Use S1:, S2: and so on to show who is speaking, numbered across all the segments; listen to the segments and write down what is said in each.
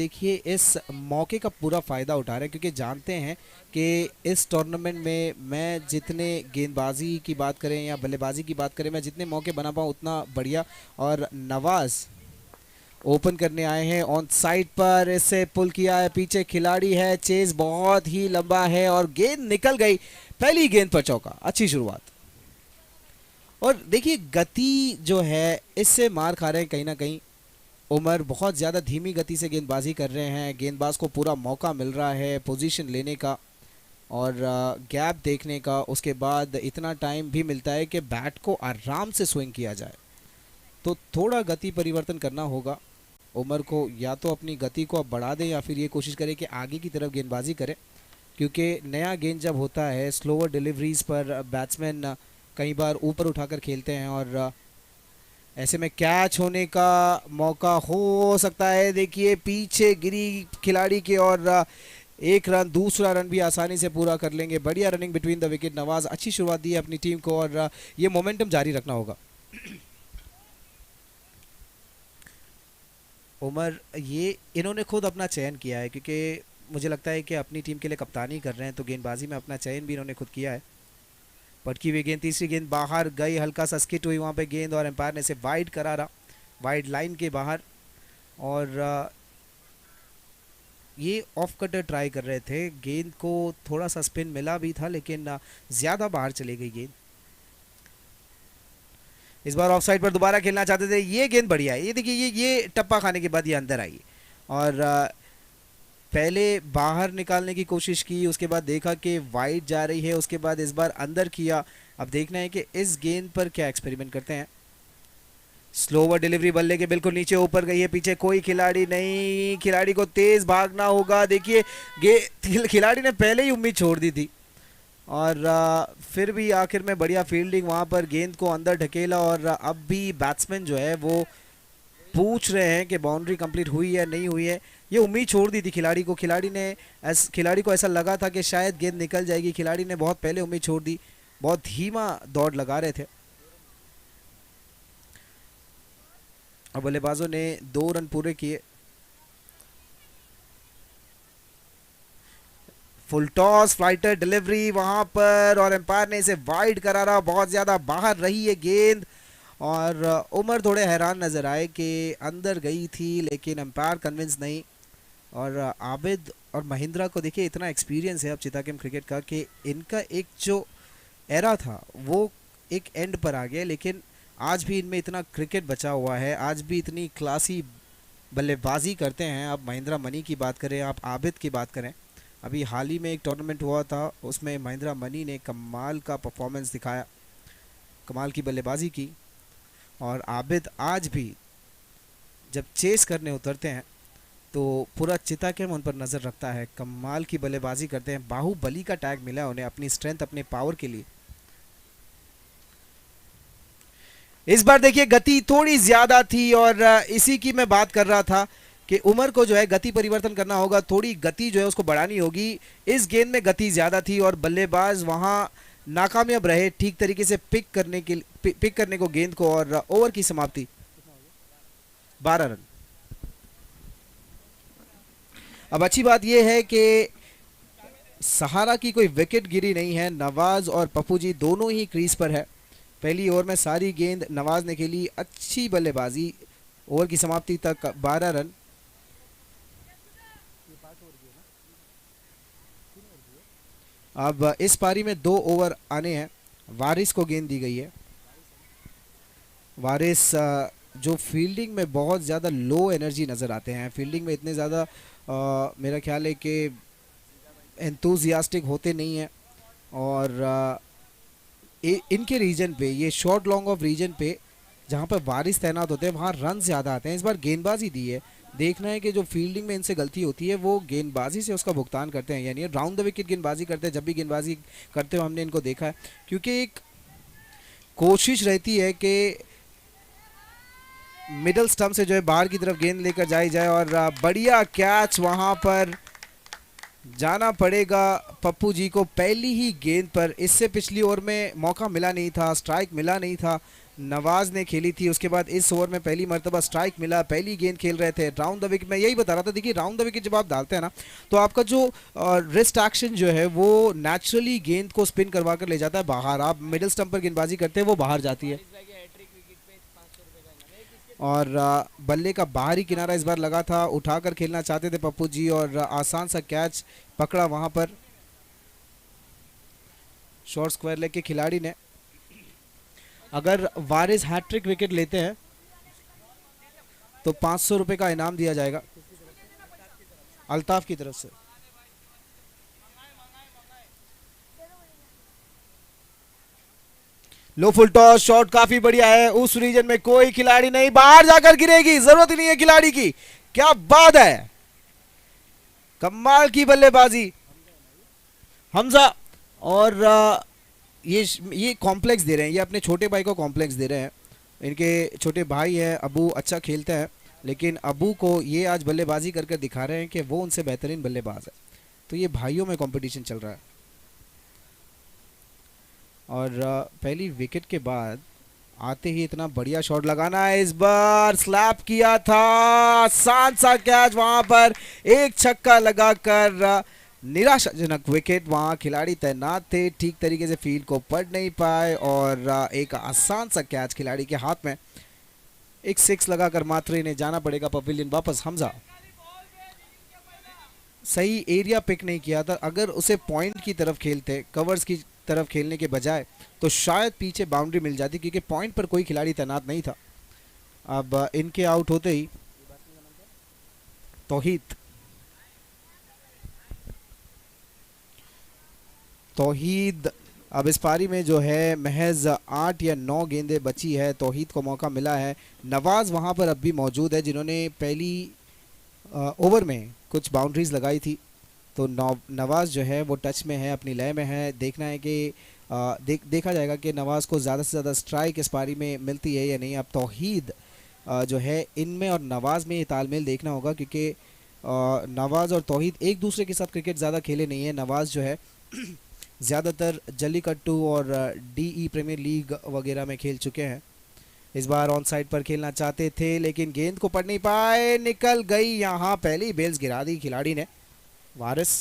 S1: देखिए इस मौके का पूरा फ़ायदा उठा रहे हैं, क्योंकि जानते हैं कि इस टूर्नामेंट में मैं जितने गेंदबाजी की बात करें या बल्लेबाजी की बात करें, मैं जितने मौके बना पाऊँ उतना बढ़िया। और नवाज़ ओपन करने आए हैं ऑन साइड पर, इससे पुल किया है, पीछे खिलाड़ी है, चेज बहुत ही लंबा है और गेंद निकल गई। पहली गेंद पर चौका, अच्छी शुरुआत। और देखिए गति जो है इससे मार खा रहे हैं कहीं ना कहीं उमर, बहुत ज़्यादा धीमी गति से गेंदबाजी कर रहे हैं। गेंदबाज को पूरा मौका मिल रहा है पोजीशन लेने का और गैप देखने का, उसके बाद इतना टाइम भी मिलता है कि बैट को आराम से स्विंग किया जाए। तो थोड़ा गति परिवर्तन करना होगा उमर को, या तो अपनी गति को अब बढ़ा दें या फिर ये कोशिश करें कि आगे की तरफ गेंदबाजी करें, क्योंकि नया गेंद जब होता है स्लोअर डिलीवरीज पर बैट्समैन कई बार ऊपर उठाकर खेलते हैं और ऐसे में कैच होने का मौका हो सकता है। देखिए पीछे गिरी खिलाड़ी के और एक रन, दूसरा रन भी आसानी से पूरा कर लेंगे। बढ़िया running between the wicket, Nawaz अच्छी शुरुआत दी है अपनी टीम को और ये मोमेंटम जारी रखना होगा। उमर, ये इन्होंने खुद अपना चयन किया है, क्योंकि मुझे लगता है कि अपनी टीम के लिए कप्तानी कर रहे हैं, तो गेंदबाजी में अपना चयन भी इन्होंने खुद किया है। पटकी हुई गेंद, तीसरी गेंद बाहर गई, हल्का सा स्किट हुई वहाँ पे गेंद और एम्पायर ने इसे वाइड करारा, वाइड लाइन के बाहर। और ये ऑफ कटर ट्राई कर रहे थे, गेंद को थोड़ा सा स्पिन मिला भी था लेकिन ज़्यादा बाहर चली गई गेंद। इस बार ऑफ साइड पर दोबारा खेलना चाहते थे, ये गेंद बढ़िया है। ये देखिए ये टप्पा खाने के बाद ये अंदर आई और पहले बाहर निकालने की कोशिश की, उसके बाद देखा कि वाइड जा रही है, उसके बाद इस बार अंदर किया। अब देखना है कि इस गेंद पर क्या एक्सपेरिमेंट करते हैं। स्लोवर डिलीवरी बल्ले के बिल्कुल नीचे ऊपर गई है, पीछे कोई खिलाड़ी नहीं, खिलाड़ी को तेज भागना होगा। देखिए खिलाड़ी ने पहले ही उम्मीद छोड़ दी थी और फिर भी आखिर में बढ़िया फील्डिंग, वहां पर गेंद को अंदर ढकेला और अब भी बैट्समैन जो है वो पूछ रहे हैं कि बाउंड्री कंप्लीट हुई है नहीं हुई है। ये उम्मीद छोड़ दी थी खिलाड़ी को, खिलाड़ी को ऐसा लगा था कि शायद गेंद निकल जाएगी, खिलाड़ी ने बहुत पहले उम्मीद छोड़ दी, बहुत धीमा दौड़ लगा रहे थे और बल्लेबाजों ने 2 रन पूरे किए। फुल टॉस, फ्लाइटर डिलीवरी वहां पर और एम्पायर ने इसे वाइड करारा, बहुत ज्यादा बाहर रही है गेंद और उमर थोड़े हैरान नजर आए कि अंदर गई थी लेकिन एम्पायर कन्विंस नहीं। और आबिद और महिंद्रा को देखिए इतना एक्सपीरियंस है अब चिताकेम क्रिकेट का कि इनका एक जो एरा था वो एक एंड पर आ गया, लेकिन आज भी इनमें इतना क्रिकेट बचा हुआ है, आज भी इतनी क्लासी बल्लेबाजी करते हैं। आप महिंद्रा मनी की बात करें, आप आबिद की बात करें, अभी हाल ही में एक टूर्नामेंट हुआ था उसमें महिंद्रा मनी ने कमाल का परफॉर्मेंस दिखाया, कमाल की बल्लेबाजी की। और आबिद आज भी जब चेस करने उतरते हैं तो पूरा चिताकेम उन पर नज़र रखता है, कमाल की बल्लेबाजी करते हैं। बाहुबली का टैग मिला उन्हें अपनी स्ट्रेंथ, अपने पावर के लिए। इस बार देखिए गति थोड़ी ज्यादा थी और इसी की मैं बात कर रहा था कि उमर को जो है गति परिवर्तन करना होगा, थोड़ी गति जो है उसको बढ़ानी होगी। इस गेंद में गति ज्यादा थी और बल्लेबाज वहां नाकामयाब रहे ठीक तरीके से पिक करने को गेंद को, और ओवर की समाप्ति 12 रन। अब अच्छी बात यह है कि सहारा की कोई विकेट गिरी नहीं है, नवाज और पप्पू जी दोनों ही क्रीज पर है। पहली ओवर में सारी गेंद नवाज ने खेली, अच्छी बल्लेबाजी, ओवर की समाप्ति तक 12 रन। अब इस पारी में 2 ओवर आने हैं, वारिस को गेंद दी गई है। वारिस जो फील्डिंग में बहुत ज़्यादा लो एनर्जी नज़र आते हैं, फील्डिंग में इतने ज़्यादा मेरा ख्याल है कि एंथुजियास्टिक होते नहीं हैं और इनके रीजन पे, ये शॉर्ट लॉन्ग ऑफ रीजन पे जहाँ पर वारिस तैनात होते हैं वहाँ रन ज़्यादा आते हैं। इस बार गेंदबाजी दी है, देखना है कि जो फील्डिंग में इनसे गलती होती है वो गेंदबाजी से उसका भुगतान करते हैं, यानी राउंड द विकेट गेंदबाजी करते हैं। जब भी गेंदबाजी करते हुए हमने इनको देखा है, क्योंकि एक कोशिश रहती है कि मिडल स्टंप से जो है बाहर की तरफ गेंद लेकर जाई जाए और बढ़िया कैच, वहाँ पर जाना पड़ेगा पप्पू जी को पहली ही गेंद पर। इससे पिछली ओवर में मौका मिला नहीं था, स्ट्राइक मिला नहीं था, नवाज ने खेली थी। उसके बाद इस ओवर में पहली मर्तबा स्ट्राइक मिला, पहली गेंद खेल रहे थे राउंड द विकेट। मैं यही बता रहा था, देखिए राउंड द विकेट जब आप डालते हैं ना, तो आपका जो रिस्ट एक्शन जो है वो नेचुरली गेंद को स्पिन करवा कर ले जाता है बाहर। आप मिडिल स्टंप पर गेंदबाजी करते हैं, वो बाहर जाती है। और बल्ले का बाहरी किनारा इस बार लगा था, उठाकर खेलना चाहते थे पप्पू जी, और आसान सा कैच पकड़ा वहां पर शॉर्ट स्क्वायर लेग के खिलाड़ी ने। अगर वारिस हैट्रिक विकेट लेते हैं तो 500 रुपए का इनाम दिया जाएगा अल्ताफ की तरफ से। लो फुल टॉस, शॉट काफी बढ़िया है। उस रीजन में कोई खिलाड़ी नहीं, बाहर जाकर गिरेगी, जरूरत ही नहीं है खिलाड़ी की। क्या बात है, कमाल की बल्लेबाजी हमजा। और ये कॉम्प्लेक्स दे रहे हैं, ये अपने छोटे भाई को कॉम्प्लेक्स दे रहे हैं। इनके छोटे भाई हैं अबू, अच्छा खेलते हैं, लेकिन अबू को ये आज बल्लेबाजी करके दिखा रहे हैं कि वो उनसे बेहतरीन बल्लेबाज है। तो ये भाइयों में कंपटीशन चल रहा है। और पहली विकेट के बाद आते ही इतना बढ़िया शॉट लगाना है, इस बार स्लैप किया था, आसान सा कैच वहां पर, एक छक्का लगाकर निराशाजनक विकेट। वहां खिलाड़ी तैनात थे, ठीक तरीके से फील्ड को पढ़ नहीं पाए, और एक आसान सा कैच खिलाड़ी के हाथ में। एक सिक्स लगाकर मात्र इन्हें जाना पड़ेगा पवेलियन वापस। हमजा सही एरिया पिक नहीं किया था, अगर उसे पॉइंट की तरफ खेलते, कवर्स की तरफ खेलने के बजाय, तो शायद पीछे बाउंड्री मिल जाती, क्योंकि पॉइंट पर कोई खिलाड़ी तैनात नहीं था। अब इनके आउट होते ही तौहीद तौहीद अब इस पारी में जो है महज 8 या 9 गेंदें बची है, तौहीद को मौका मिला है। नवाज वहां पर अब भी मौजूद है, जिन्होंने पहली ओवर में कुछ बाउंड्रीज लगाई थी। तो नवाज जो है वो टच में है, अपनी लय में है। देखना है कि देखा जाएगा कि नवाज को ज़्यादा से ज़्यादा स्ट्राइक इस पारी में मिलती है या नहीं। अब तौहीद जो है इनमें और नवाज में ये तालमेल देखना होगा, क्योंकि नवाज और तौहीद एक दूसरे के साथ क्रिकेट ज़्यादा खेले नहीं है। नवाज जो है ज़्यादातर जल्लीकट्टू और डीई प्रीमियर लीग वगैरह में खेल चुके हैं। इस बार ऑन साइड पर खेलना चाहते थे, लेकिन गेंद को पढ़ नहीं पाए, निकल गई। यहाँ पहली बेल्स गिरा दी खिलाड़ी ने, वारिस।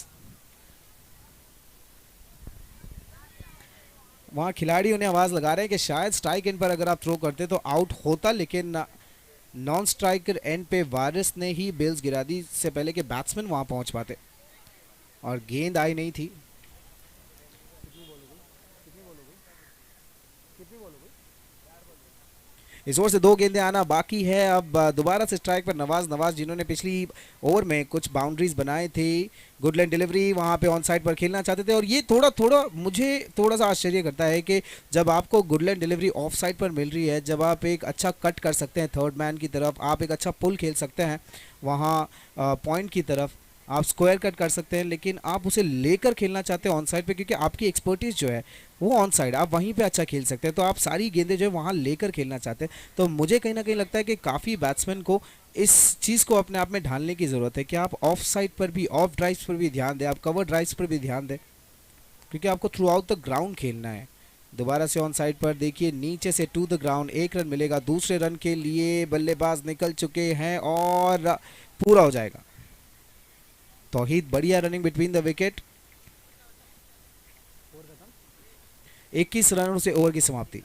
S1: वहाँ खिलाड़ी उन्हें आवाज़ लगा रहे हैं कि शायद स्ट्राइक एंड पर अगर आप थ्रो करते तो आउट होता, लेकिन नॉन स्ट्राइकर एंड पे वारिस ने ही बेल्स गिरा दी, इससे पहले कि बैट्समैन वहाँ पहुँच पाते, और गेंद आई नहीं थी। इस ओवर से 2 गेंदें आना बाकी है। अब दोबारा से स्ट्राइक पर नवाज जिन्होंने पिछली ओवर में कुछ बाउंड्रीज बनाए थे। गुडलैंड डिलीवरी वहां पे ऑन साइड पर खेलना चाहते थे, और ये थोड़ा मुझे थोड़ा सा आश्चर्य करता है कि जब आपको गुडलैंड डिलीवरी ऑफ साइड पर मिल रही है, जब आप एक अच्छा कट कर सकते हैं थर्ड मैन की तरफ, आप एक अच्छा पुल खेल सकते हैं वहाँ पॉइंट की तरफ, आप स्क्वायर कट कर सकते हैं, लेकिन आप उसे लेकर खेलना चाहते हैं ऑन साइड पे, क्योंकि आपकी एक्सपर्टीज जो है वो ऑन साइड, आप वहीं पे अच्छा खेल सकते हैं, तो आप सारी गेंदें जो है वहाँ लेकर खेलना चाहते हैं। तो मुझे कहीं ना कहीं लगता है कि काफ़ी बैट्समैन को इस चीज़ को अपने आप में ढालने की ज़रूरत है कि आप ऑफ साइड पर भी, ऑफ ड्राइव्स पर भी ध्यान दें, आप कवर ड्राइव्स पर भी ध्यान दें, क्योंकि आपको थ्रू आउट द ग्राउंड खेलना है। दोबारा से ऑन साइड पर देखिए, नीचे से टू द ग्राउंड, 1 रन मिलेगा। दूसरे रन के लिए बल्लेबाज निकल चुके हैं और पूरा हो जाएगा। तौहीद बढ़िया रनिंग बिटवीन द विकेट। 21 रनों से ओवर की समाप्ति।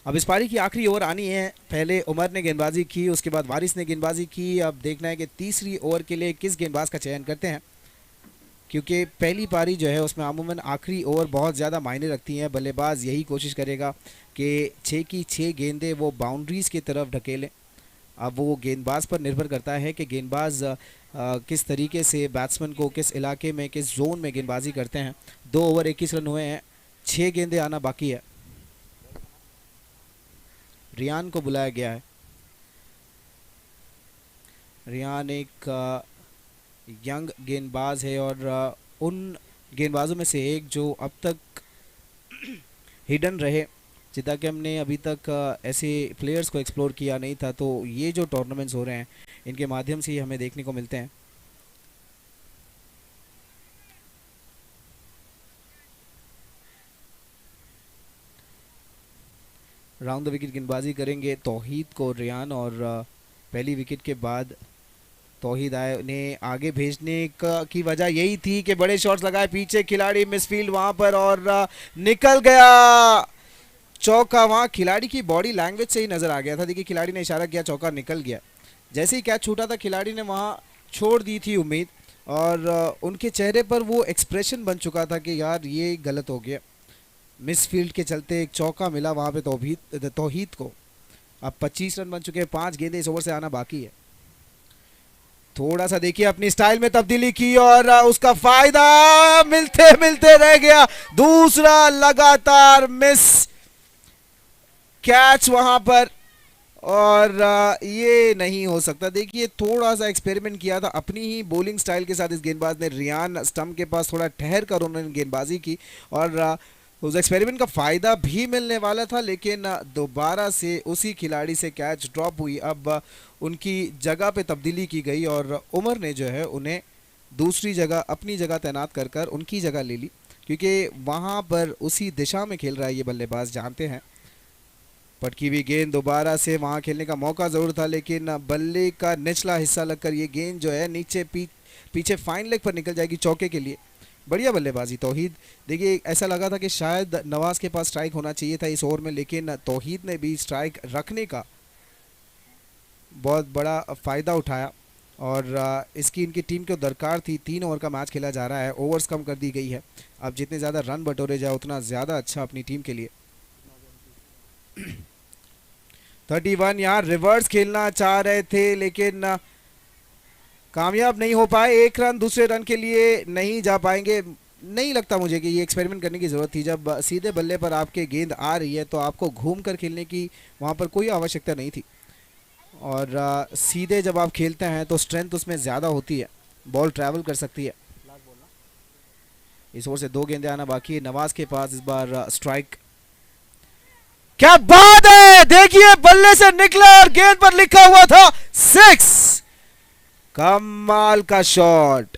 S1: अब इस पारी की आखिरी ओवर आनी है। पहले उमर ने गेंदबाजी की, उसके बाद वारिस ने गेंदबाजी की। अब देखना है कि तीसरी ओवर के लिए किस गेंदबाज का चयन करते हैं, क्योंकि पहली पारी जो है उसमें अमूमन आखिरी ओवर बहुत ज़्यादा मायने रखती हैं। बल्लेबाज यही कोशिश करेगा कि 6 की 6 गेंदें वो बाउंड्रीज़ की तरफ ढकेलें। अब वो गेंदबाज पर निर्भर करता है कि गेंदबाज किस तरीके से बैट्समैन को किस इलाके में, किस जोन में गेंदबाजी करते हैं। 2 ओवर 21 रन हुए हैं, 6 गेंदें आना बाकी है। रियान को बुलाया गया है। रियान एक यंग गेंदबाज है, और उन गेंदबाजों में से एक जो अब तक हिडन रहे, जितना कि हमने अभी तक ऐसे प्लेयर्स को एक्सप्लोर किया नहीं था। तो ये जो टूर्नामेंट्स हो रहे हैं, इनके माध्यम से ही हमें देखने को मिलते हैं। राउंड द विकेट गेंदबाजी करेंगे तौहीद को रियान, और पहली विकेट के बाद तौहीद आए ने आगे भेजने की वजह यही थी कि बड़े शॉट्स लगाए, पीछे खिलाड़ी मिसफील्ड वहां पर और निकल गया चौका। वहां खिलाड़ी की बॉडी लैंग्वेज से ही नजर आ गया था, देखिए खिलाड़ी ने इशारा किया, चौका निकल गया। जैसे ही कैच छूटा था खिलाड़ी ने वहां छोड़ दी थी उम्मीद, और उनके चेहरे पर वो एक्सप्रेशन बन चुका था कि यार ये गलत हो गया। मिसफील्ड के चलते एक चौका मिला वहां पे तौहीद को। अब 25 रन बन चुके हैं, 5 गेंदें इस ओवर से आना बाकी है। थोड़ा सा देखिए अपनी स्टाइल में तब्दीली की और उसका फायदा मिलते मिलते रह गया। दूसरा लगातार मिस कैच वहां पर, और ये नहीं हो सकता। देखिए थोड़ा सा एक्सपेरिमेंट किया था अपनी ही बॉलिंग स्टाइल के साथ इस गेंदबाज ने। रियान स्टंप के पास थोड़ा ठहर कर उन्होंने गेंदबाजी की, और उस एक्सपेरिमेंट का फ़ायदा भी मिलने वाला था, लेकिन दोबारा से उसी खिलाड़ी से कैच ड्रॉप हुई। अब उनकी जगह पे तब्दीली की गई और उमर ने जो है उन्हें दूसरी जगह अपनी जगह तैनात कर कर उनकी जगह ले ली, क्योंकि वहाँ पर उसी दिशा में खेल रहा है ये बल्लेबाज, जानते हैं। पटकी हुई गेंद दोबारा से, वहाँ खेलने का मौका ज़रूर था, लेकिन बल्ले का निचला हिस्सा लगकर ये गेंद जो है नीचे पीछे फाइन लेग पर निकल जाएगी चौके के लिए। बढ़िया बल्लेबाजी तौहीद। देखिए ऐसा लगा था कि शायद नवाज के पास स्ट्राइक होना चाहिए था इस ओवर में, लेकिन तौहीद ने भी स्ट्राइक रखने का बहुत बड़ा फ़ायदा उठाया, और इसकी इनकी टीम को दरकार थी। 3 ओवर का मैच खेला जा रहा है, ओवर्स कम कर दी गई है। अब जितने ज़्यादा रन बटोरे जाए उतना ज़्यादा अच्छा अपनी टीम के लिए। 31 यहाँ रिवर्स खेलना चाह रहे थे, लेकिन कामयाब नहीं हो पाए। 1 रन दूसरे रन के लिए नहीं जा पाएंगे। नहीं लगता मुझे कि ये एक्सपेरिमेंट करने की ज़रूरत थी। जब सीधे बल्ले पर आपके गेंद आ रही है तो आपको घूम कर खेलने की वहाँ पर कोई आवश्यकता नहीं थी, और सीधे जब आप खेलते हैं तो स्ट्रेंथ उसमें ज़्यादा होती है, बॉल ट्रैवल कर सकती है। इस ओर से 2 गेंदें आना बाकी है नवाज के पास। इस बार स्ट्राइक। क्या बात है, देखिए बल्ले से निकला और गेंद पर लिखा हुआ था 6। कमाल का शॉट,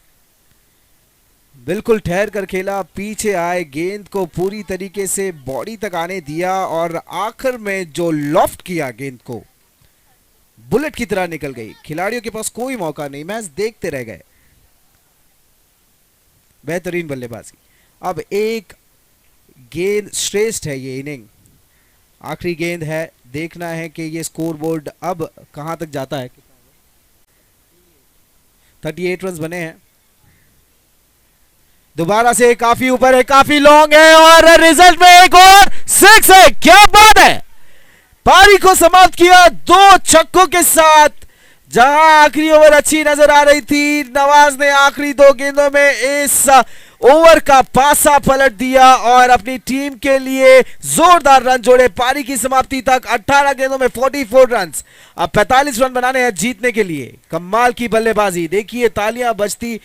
S1: बिल्कुल ठहर कर खेला, पीछे आए, गेंद को पूरी तरीके से बॉडी तक आने दिया और आखिर में जो लॉफ्ट किया गेंद को, बुलेट की तरह निकल गई। खिलाड़ियों के पास कोई मौका नहीं, मैच देखते रह गए। बेहतरीन बल्लेबाजी। अब एक गेंद श्रेष्ठ है ये इनिंग, आखिरी गेंद है। देखना है कि ये स्कोर बोर्ड अब कहां तक जाता है। 38 रन बने हैं। दोबारा से काफी ऊपर है, काफी लॉन्ग है, और रिजल्ट में एक और 6 है। क्या बात है, पारी को समाप्त किया 2 छक्कों के साथ। जहां आखिरी ओवर अच्छी नजर आ रही थी, नवाज ने आखिरी 2 गेंदों में इस ओवर का पासा पलट दिया और अपनी टीम के लिए जोरदार रन जोड़े। पारी की समाप्ति तक 18 गेंदों में 44 रन। अब 45 रन बनाने हैं जीतने के लिए। कमाल की बल्लेबाजी, देखिए तालियां बजती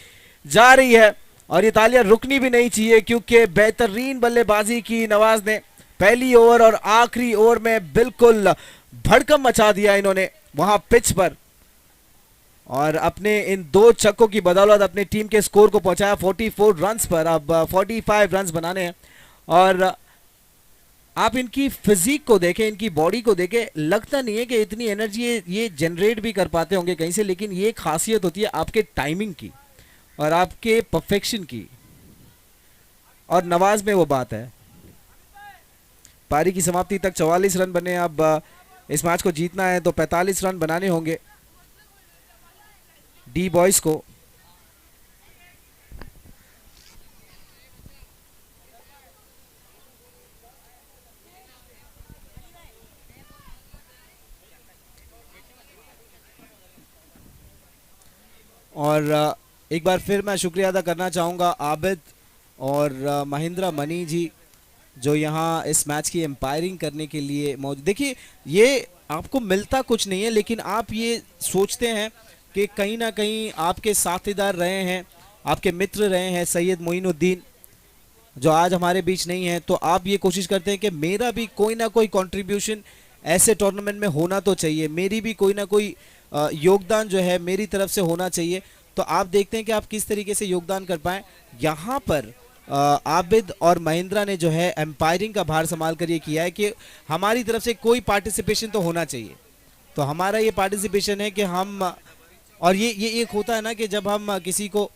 S1: जा रही है, और ये तालियां रुकनी भी नहीं चाहिए, क्योंकि बेहतरीन बल्लेबाजी की नवाज ने। पहली ओवर और आखिरी ओवर में बिल्कुल भड़कम मचा दिया इन्होंने वहां पिच पर, और अपने इन 2 छक्कों की बदौलत अपनी टीम के स्कोर को पहुंचाया 44 रन्स पर। अब 45 रन्स बनाने हैं, और आप इनकी फिजिक को देखें, इनकी बॉडी को देखें, लगता नहीं है कि इतनी एनर्जी ये जनरेट भी कर पाते होंगे कहीं से, लेकिन ये खासियत होती है आपके टाइमिंग की और आपके परफेक्शन की, और नवाज में वो बात है। पारी की समाप्ति तक 44 रन बने। अब इस मैच को जीतना है तो 45 रन बनाने होंगे डी बॉयज को। और एक बार फिर मैं शुक्रिया अदा करना चाहूँगा आबिद और महेंद्र मनी जी, जो यहाँ इस मैच की एम्पायरिंग करने के लिए मौजूद। देखिए ये आपको मिलता कुछ नहीं है, लेकिन आप ये सोचते हैं कि कहीं ना कहीं आपके साथीदार रहे हैं, आपके मित्र रहे हैं सैयद मोइनुद्दीन, जो आज हमारे बीच नहीं है, तो आप ये कोशिश करते हैं कि मेरा भी कोई ना कोई कंट्रीब्यूशन ऐसे टूर्नामेंट में होना तो चाहिए, मेरी भी कोई ना कोई योगदान जो है मेरी तरफ से होना चाहिए। तो आप देखते हैं कि आप किस तरीके से योगदान कर पाएँ। यहाँ पर आबिद और महिंद्रा ने जो है एम्पायरिंग का भार संभाल कर ये किया है कि हमारी तरफ से कोई पार्टिसिपेशन तो होना चाहिए। तो हमारा ये पार्टिसिपेशन है कि हम, और ये एक होता है ना कि जब हम किसी को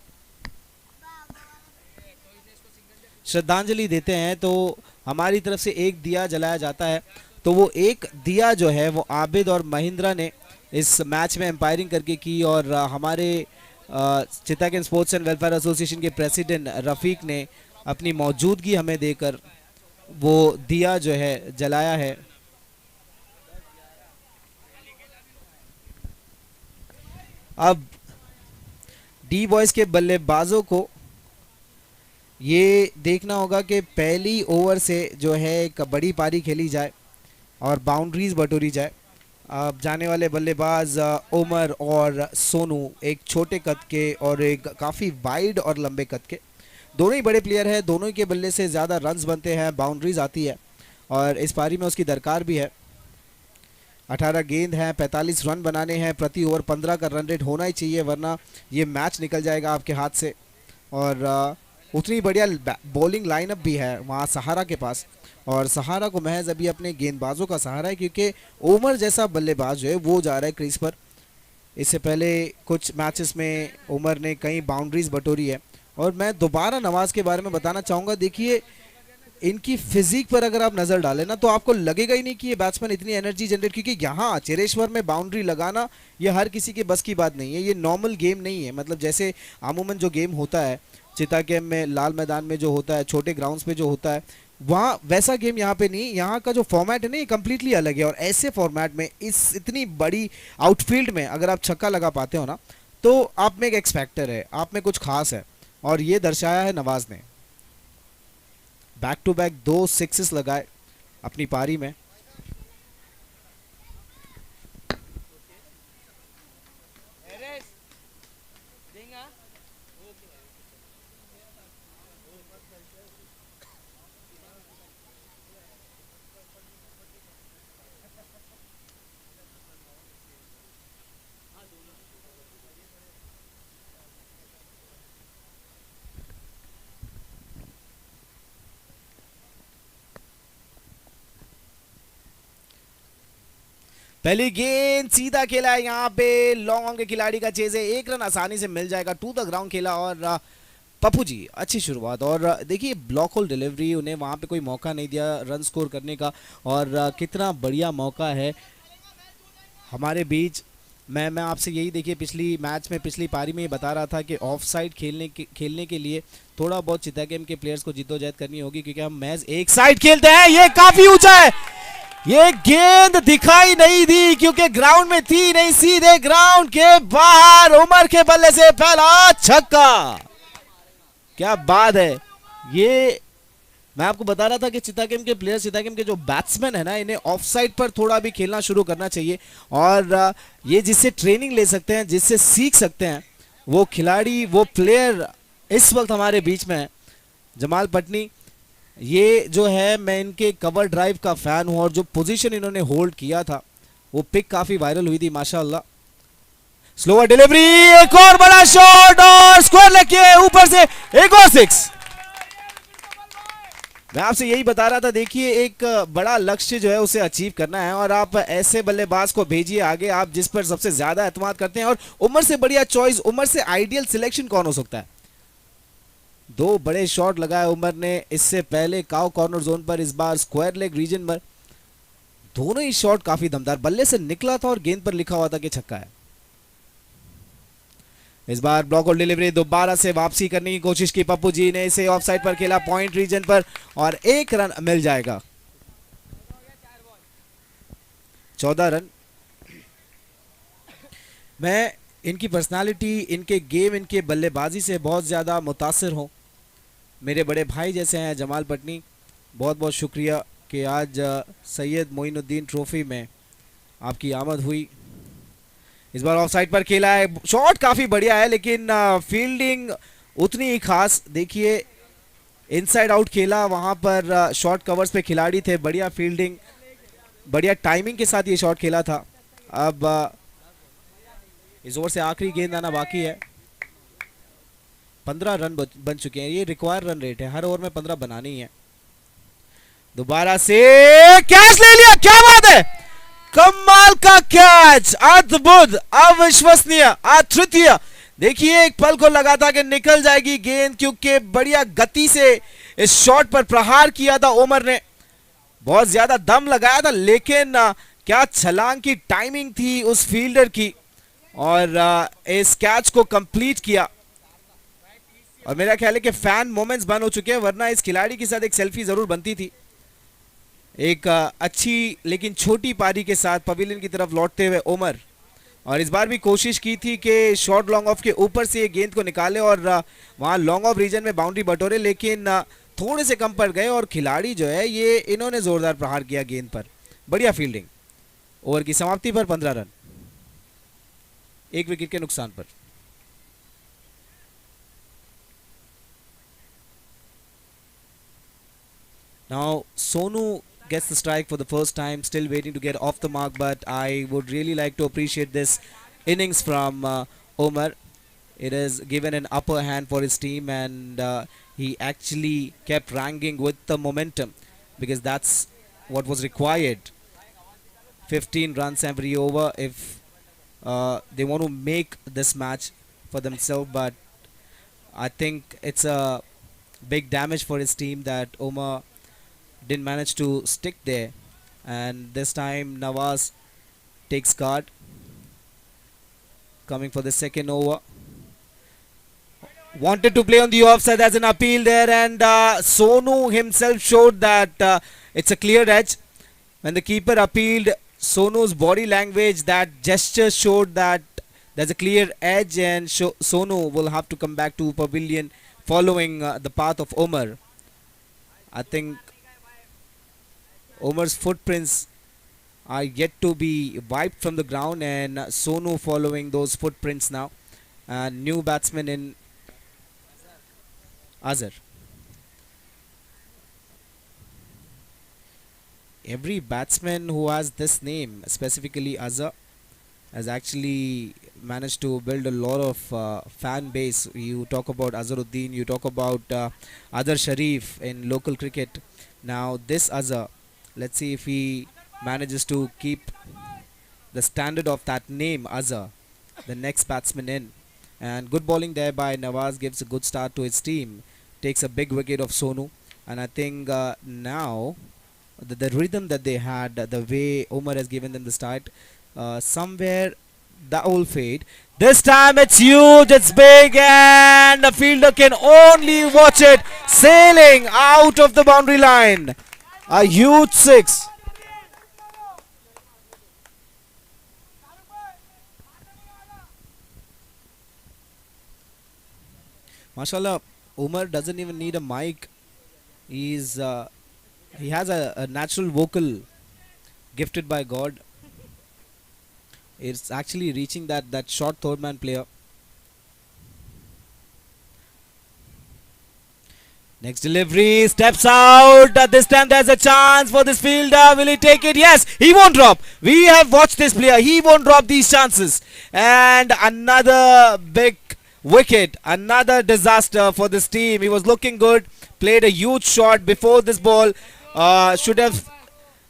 S1: श्रद्धांजलि देते हैं तो हमारी तरफ से एक दिया जलाया जाता है। तो वो एक दिया जो है वो आबिद और महिंद्रा ने इस मैच में एम्पायरिंग करके की, और हमारे चित्तगंज स्पोर्ट्स एंड वेलफेयर एसोसिएशन के प्रेसिडेंट रफीक ने अपनी मौजूदगी हमें देकर वो दिया जो है जलाया है। अब डी बॉयज के बल्लेबाजों को ये देखना होगा कि पहली ओवर से जो है एक बड़ी पारी खेली जाए और बाउंड्रीज बटोरी जाए। अब जाने वाले बल्लेबाज उमर और सोनू, एक छोटे कद के और एक काफ़ी वाइड और लंबे कद के, दोनों ही बड़े प्लेयर हैं। दोनों के बल्ले से ज़्यादा रन्स बनते हैं, बाउंड्रीज आती है और इस पारी में उसकी दरकार भी है। 18 गेंद हैं, 45 रन बनाने हैं, प्रति ओवर 15 का रन रेट होना ही चाहिए, वरना ये मैच निकल जाएगा आपके हाथ से। और उतनी बढ़िया बॉलिंग लाइनअप भी है वहाँ सहारा के पास, और सहारा को महज अभी अपने गेंदबाजों का सहारा है, क्योंकि उमर जैसा बल्लेबाज जो है वो जा रहा है क्रीज पर। इससे पहले कुछ मैचेस में उमर ने कई बाउंड्रीज बटोरी है। और मैं दोबारा नवाज के बारे में बताना चाहूँगा, देखिए इनकी फिजिक पर अगर आप नज़र डालें ना तो आपको लगेगा ही नहीं कि ये बैट्समैन इतनी एनर्जी जनरेट, क्योंकि यहाँ चेरेश्वर में बाउंड्री लगाना ये हर किसी के बस की बात नहीं है। ये नॉर्मल गेम नहीं है, मतलब जैसे अमूमन जो गेम होता है चिता गेम में, लाल मैदान में जो होता है, छोटे ग्राउंड्स पे जो होता है, वहाँ वैसा गेम यहाँ पे नहीं। यहाँ का जो फॉर्मेट है ना ये कम्प्लीटली अलग है, और ऐसे फॉर्मेट में इस इतनी बड़ी आउटफील्ड में अगर आप छक्का लगा पाते हो ना तो आप में एक एक्स फैक्टर है, आप में कुछ खास है, और ये दर्शाया है नवाज ने। बैक टू बैक 2 सिक्सेस लगाए अपनी पारी में। पहली गेंद सीधा खेला है, यहाँ पे लॉन्ग ऑन के खिलाड़ी का चेज है, एक रन आसानी से मिल जाएगा। टू द ग्राउंड खेला और पप्पू जी अच्छी शुरुआत। और देखिए ब्लॉक होल डिलीवरी, उन्हें वहाँ पे कोई मौका नहीं दिया रन स्कोर करने का, और कितना बढ़िया मौका है हमारे बीच। मैं आपसे यही देखिए पिछली मैच में, पिछली पारी में ये बता रहा था कि ऑफ साइड खेलने के लिए थोड़ा बहुत चिता गेम के प्लेयर्स को जिद्दोजहद करनी होगी, क्योंकि हम मैच एक साइड खेलते हैं। ये काफी ऊंचा है, ये गेंद दिखाई नहीं दी क्योंकि ग्राउंड में थी नहीं, सीधे ग्राउंड के बाहर उमर के बल्ले से पहला छक्का। क्या बात है। ये मैं आपको बता रहा था कि चिता गेम के प्लेयर, चिता गेम के जो बैट्समैन है ना, इन्हें ऑफ साइड पर थोड़ा भी खेलना शुरू करना चाहिए, और ये जिससे ट्रेनिंग ले सकते हैं, जिससे सीख सकते हैं, वो खिलाड़ी, वो प्लेयर इस वक्त हमारे बीच में है। जमाल पटनी, ये जो है मैं इनके कवर ड्राइव का फैन हूं, और जो पोजीशन इन्होंने होल्ड किया था वो पिक काफी वायरल हुई थी माशाल्लाह। स्लोअर डिलीवरी, एक और बड़ा शॉट और स्कोर लेके ऊपर से एक और 6। मैं आपसे यही बता रहा था, देखिए एक बड़ा लक्ष्य जो है उसे अचीव करना है, और आप ऐसे बल्लेबाज को भेजिए आगे आप जिस पर सबसे ज्यादा एतमाद करते हैं। और उमर से बढ़िया चॉइस, उमर से आइडियल सिलेक्शन कौन हो सकता है। 2 बड़े शॉट लगाए उमर ने, इससे पहले काउ कॉर्नर जोन पर, इस बार स्क्वायर लेग रीजन पर। दोनों ही शॉट काफी दमदार, बल्ले से निकला था और गेंद पर लिखा हुआ था कि छक्का है। इस बार ब्लॉक और डिलीवरी, दोबारा से वापसी करने की कोशिश की पप्पू जी ने, इसे ऑफ साइड पर खेला पॉइंट रीजन पर, और 1 रन मिल जाएगा। 14 रन। मैं इनकी पर्सनालिटी, इनके गेम, इनके बल्लेबाजी से बहुत ज़्यादा मुतासिर हूँ। मेरे बड़े भाई जैसे हैं जमाल पटनी, बहुत बहुत शुक्रिया कि आज सैयद मोइनुद्दीन ट्रॉफी में आपकी आमद हुई। इस बार ऑफ साइड पर खेला है, शॉट काफ़ी बढ़िया है लेकिन फील्डिंग उतनी ही खास। देखिए इनसाइड आउट खेला, वहाँ पर शॉर्ट कवर्स पे खिलाड़ी थे, बढ़िया फील्डिंग, बढ़िया टाइमिंग के साथ ये शॉट खेला था। अब इस ओवर से आखिरी गेंद आना बाकी है। 15 रन बन चुके हैं, ये रिक्वायर रन रेट है, हर ओवर में 15 बनाने ही है। दोबारा से कैच ले लिया, क्या बात है, कमाल का कैच, अद्भुत, अविश्वसनीय, अतृतीय। देखिए एक पल को लगा था कि निकल जाएगी गेंद, क्योंकि बढ़िया गति से इस शॉट पर प्रहार किया था ओमर ने, बहुत ज्यादा दम लगाया था, लेकिन क्या छलांग की टाइमिंग थी उस फील्डर की, और इस कैच को कंप्लीट किया। और मेरा ख्याल है कि फैन मोमेंट्स बन हो चुके हैं, वरना इस खिलाड़ी के साथ एक सेल्फी जरूर बनती थी। एक अच्छी लेकिन छोटी पारी के साथ पवेलियन की तरफ लौटते हुए ओमर, और इस बार भी कोशिश की थी कि शॉर्ट लॉन्ग ऑफ के ऊपर से ये गेंद को निकाले और वहां लॉन्ग ऑफ रीजन में बाउंड्री बटोरे, लेकिन थोड़े से कम पड़ गए, और खिलाड़ी जो है ये इन्होंने जोरदार प्रहार किया गेंद पर, बढ़िया फील्डिंग। ओवर की समाप्ति पर 15 रन, एक विकेट के नुकसान पर। Now Sonu gets the strike for the first time, still waiting to get off the mark, but I would really like to appreciate this innings from Omar. It has given an upper hand for his team, and he actually kept ranking with the momentum, because that's what was required. 15 runs every over if they want to make this match for themselves, but I think it's a big damage for his team that Omar didn't manage to stick there, and this time Nawaz takes guard, coming for the second over. Wanted to play on the offside as an appeal there, and Sonu himself showed that it's a clear edge. When the keeper appealed, Sonu's body language, that gesture showed that there's a clear edge, and Sonu will have to come back to pavilion following the path of Omar. I think Omar's footprints are yet to be wiped from the ground, and Sonu following those footprints now. And new batsman in Azhar. Every batsman who has this name, specifically Azhar, has actually managed to build a lot of fan base. You talk about Azharuddin, you talk about Azhar Sharif in local cricket. Now this Azhar, let's see if he manages to keep the standard of that name, Azhar, the next batsman in. And good bowling there by Nawaz gives a good start to his team. Takes a big wicket of Sonu. And I think now the rhythm that they had, the way Omar has given them the start, somewhere that will fade. This time it's huge, it's big, and the fielder can only watch it sailing out of the boundary line. A huge six. Mashallah, Umar doesn't even need a mic. He has a natural vocal gifted by God. It's actually reaching that short third man player. Next delivery, steps out. This time there's a chance for this fielder. Will he take it? Yes, he won't drop. We have watched this player. He won't drop these chances. And another big wicket. Another disaster for this team. He was looking good. Played a huge shot before this ball. Should have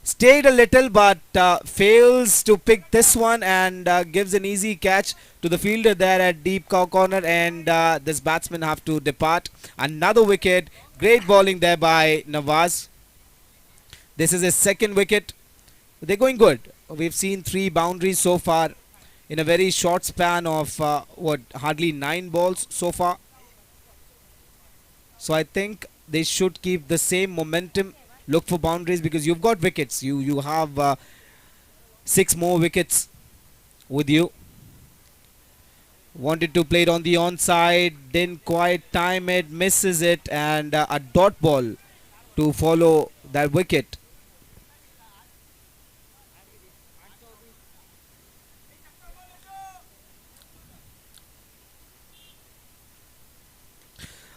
S1: stayed a little, but fails to pick this one, and gives an easy catch to the fielder there at deep corner, and this batsman have to depart. Another wicket. Great bowling there by Nawaz. This is his second wicket. They're going good. We've seen 3 boundaries so far in a very short span of hardly 9 balls so far. So I think they should keep the same momentum. Look for boundaries, because you've got wickets. You have 6 more wickets with you. Wanted to play it on the onside, didn't quite time it, misses it, and a dot ball to follow that wicket.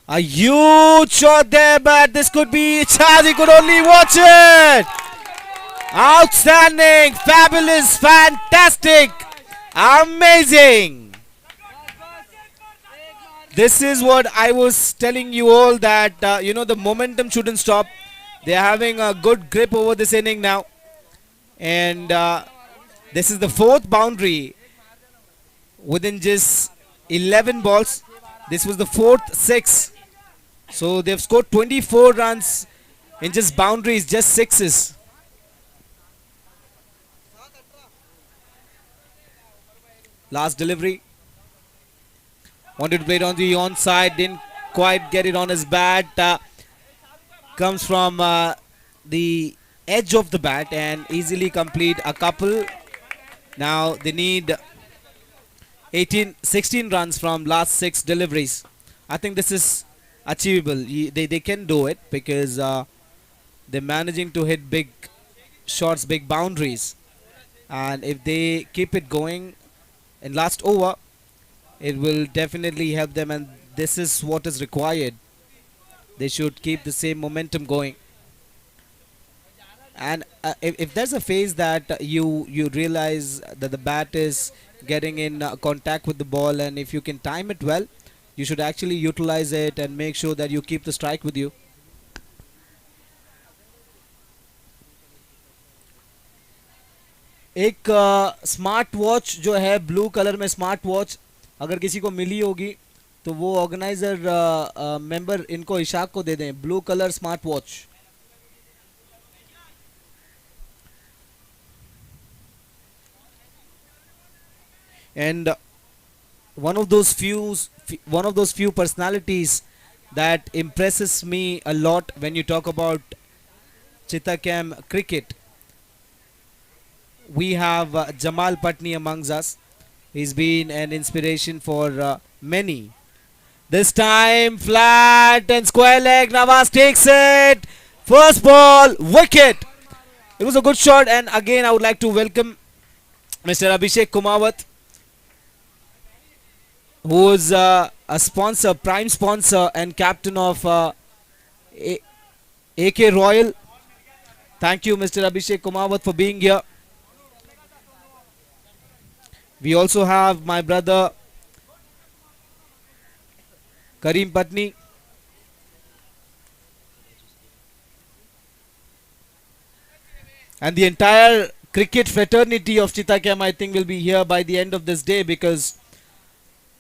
S1: A huge shot there, but this could be Chaz. He could only watch it. Outstanding, fabulous, fantastic, amazing. This is what I was telling you all, that the momentum shouldn't stop. They are having a good grip over this inning now, and this is the fourth boundary within just 11 balls. This was the fourth six, so they've scored 24 runs in just boundaries, just sixes. Last delivery, wanted to play it on the onside, didn't quite get it on his bat. Comes from the edge of the bat and easily complete a couple. Now they need 16 runs from last 6 deliveries. I think this is achievable. They can do it because they're managing to hit big shots, big boundaries, and if they keep it going in last over, it will definitely help them, and this is what is required. They should keep the same momentum going. And if there's a phase that you realize that the bat is getting in contact with the ball, and if you can time it well, you should actually utilize it and make sure that you keep the strike with you. एक smart watch जो है blue colour में, smart watch अगर किसी को मिली होगी तो वो ऑर्गेनाइजर मेंबर इनको इशाक को दे दें, blue colour smart watch. And one of those few personalities that impresses me a lot when you talk about Chittagam cricket, we have Jamal Patni amongst us. He's been an inspiration for many. This time flat and square leg, Nawaz takes it, first ball, wicket. It was a good shot, and again I would like to welcome Mr. Abhishek Kumawat, who is a sponsor, prime sponsor and captain of AK Royal. Thank you, Mr. Abhishek Kumawat, for being here. We also have my brother Kareem Patni. And the entire cricket fraternity of Chittagam, I think, will be here by the end of this day, because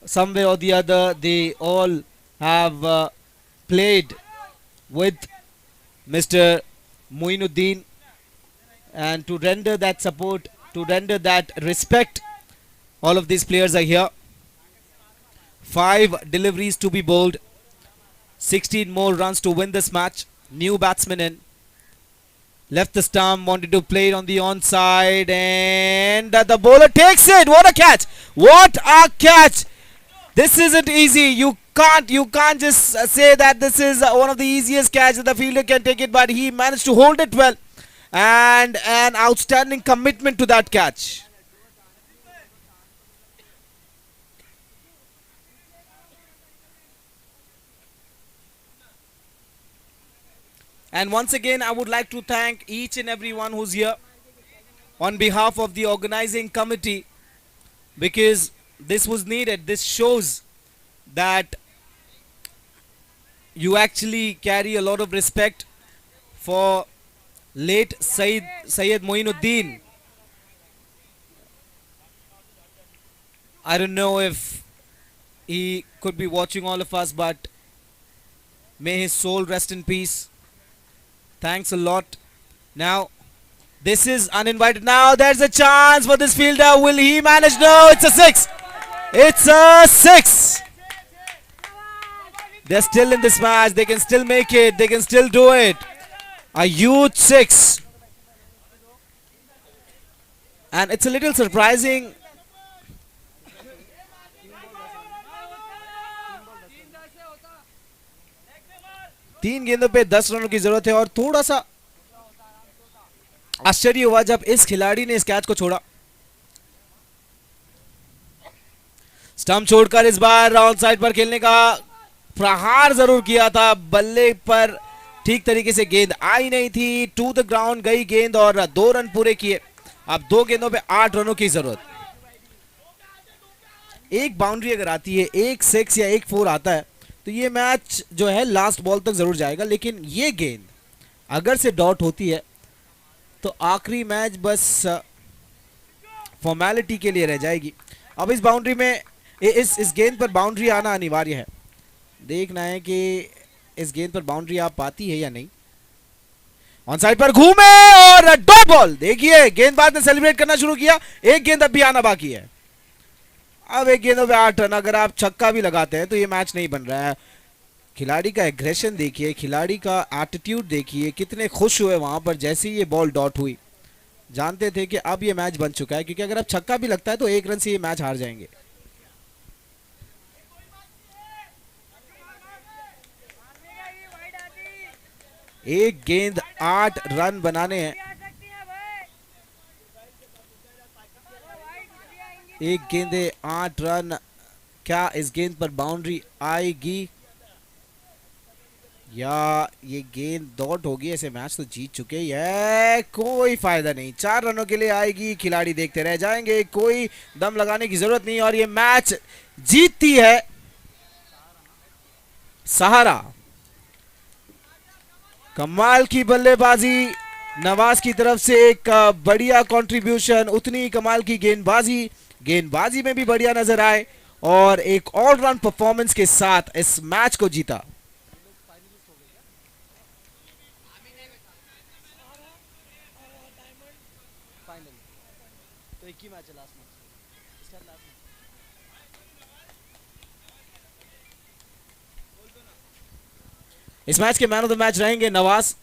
S1: some way or the other they all have played with Mr. Moinuddin, and to render that support, to render that respect, all of these players are here. 5 deliveries to be bowled, 16 more runs to win this match. New batsman in, left the stump, wanted to play it on the onside, and the bowler takes it. What a catch! What a catch! This isn't easy. You can't just say that this is one of the easiest catches that the fielder can take it, but he managed to hold it well, and an outstanding commitment to that catch. And once again, I would like to thank each and everyone who's here on behalf of the organizing committee, because this was needed. This shows that you actually carry a lot of respect for late Syed Moinuddin. I don't know if he could be watching all of us, but may his soul rest in peace. Thanks a lot. Now, this is uninvited. Now, there's a chance for this fielder. Will he manage? No, it's a 6. It's a 6. They're still in this match. They can still make it. They can still do it. A huge 6. And it's a little surprising. तीन गेंदों पे 10 रनों की जरूरत है, और थोड़ा सा आश्चर्य हुआ जब इस खिलाड़ी ने इस कैच को छोड़ा. स्टंप छोड़कर इस बार राउंड साइड पर खेलने का प्रहार जरूर किया था. बल्ले पर ठीक तरीके से गेंद आई नहीं थी. टू द ग्राउंड गई गेंद और 2 रन पूरे किए. अब 2 गेंदों पे 8 रनों की जरूरत. एक बाउंड्री अगर आती है, एक 6 या एक 4 आता है, तो ये मैच जो है लास्ट बॉल तक जरूर जाएगा। लेकिन ये गेंद अगर से डॉट होती है तो आखिरी मैच बस फॉर्मेलिटी के लिए रह जाएगी। अब इस बाउंड्री में इस गेंद पर बाउंड्री आना अनिवार्य है। देखना है कि इस गेंद पर बाउंड्री आ पाती है या नहीं। ऑन साइड पर घूमे और डॉट बॉल। देखिए गेंदबाज ने सेलिब्रेट करना शुरू किया। एक गेंद अब भी आना बाकी है। अब एक गेंदों पे 8 रन। अगर आप छक्का भी लगाते हैं तो ये मैच नहीं बन रहा है। खिलाड़ी का एग्रेशन देखिए, खिलाड़ी का एटीट्यूड देखिए, कितने खुश हुए वहां पर जैसे ही ये बॉल डॉट हुई। जानते थे कि अब ये मैच बन चुका है, क्योंकि अगर अब छक्का भी लगता है तो 1 रन से ये मैच हार जाएंगे। एक गेंद 8 रन बनाने हैं। एक गेंदे 8 रन। क्या इस गेंद पर बाउंड्री आएगी या ये गेंद डॉट होगी? ऐसे मैच तो जीत चुके ही है, कोई फायदा नहीं। 4 रनों के लिए आएगी, खिलाड़ी देखते रह जाएंगे, कोई दम लगाने की जरूरत नहीं। और ये मैच जीतती है सहारा। कमाल की बल्लेबाजी नवाज की तरफ से, एक बढ़िया कंट्रीब्यूशन, उतनी ही कमाल की गेंदबाजी, गेंदबाजी में भी बढ़िया नजर आए और एक ऑलराउंड परफॉर्मेंस के साथ इस मैच को जीता। इस मैच के मैन ऑफ द मैच रहेंगे नवाज।